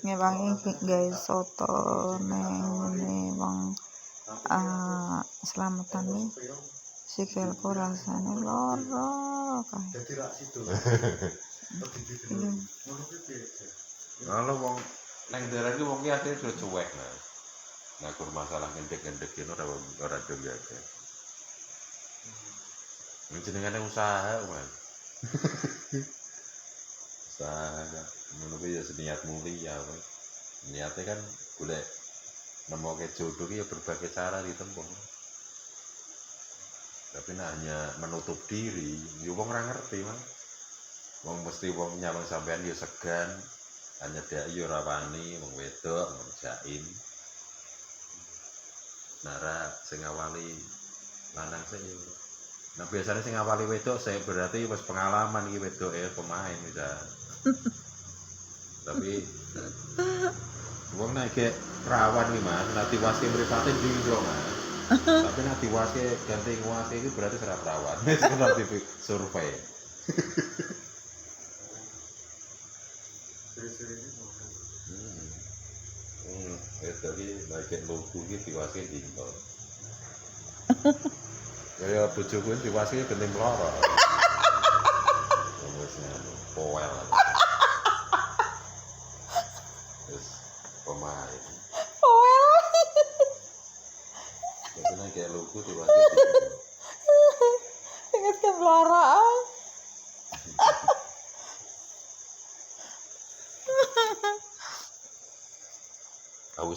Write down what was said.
Ngewangi guys soto neng ini wong selamatan nih sikilku rasanya loro kae. Kalau wong neng daerah iki wong ki asline sudah cuek nah. Nah, kur masalah ngendek-ngendek ini ora juga ya. Jenengane usaha, Mas. Usaha menurut ya seniat mulia, Mas. Niatnya kan golek nemoke jodoh ya berbagai cara ditempuh. Tapi hanya menutup diri, ya wong ora ngerti, Mas. Wong mesti wong nyawang sampean ya segan, hanya dia ya ora wani wong wedok ngerjain. Nara sing awali lanang sik yo. Nah biasanya sing awali wedok saya berarti wis pengalaman iki wedok pemain bisa. Tapi wong nek perawan iki Mas, nanti wasi mripate jinggo Mas. Tapi nanti wasi ganti wasi iki berarti ora perawan. Wis nanti survei. Wedok iki nek lugu iki diwasi jinggo. Ya bojoku diwasi geni mloro. Wis poel. Wis pemain. Poel. Jadi nek lugu diwasi. Ingat ke mloro.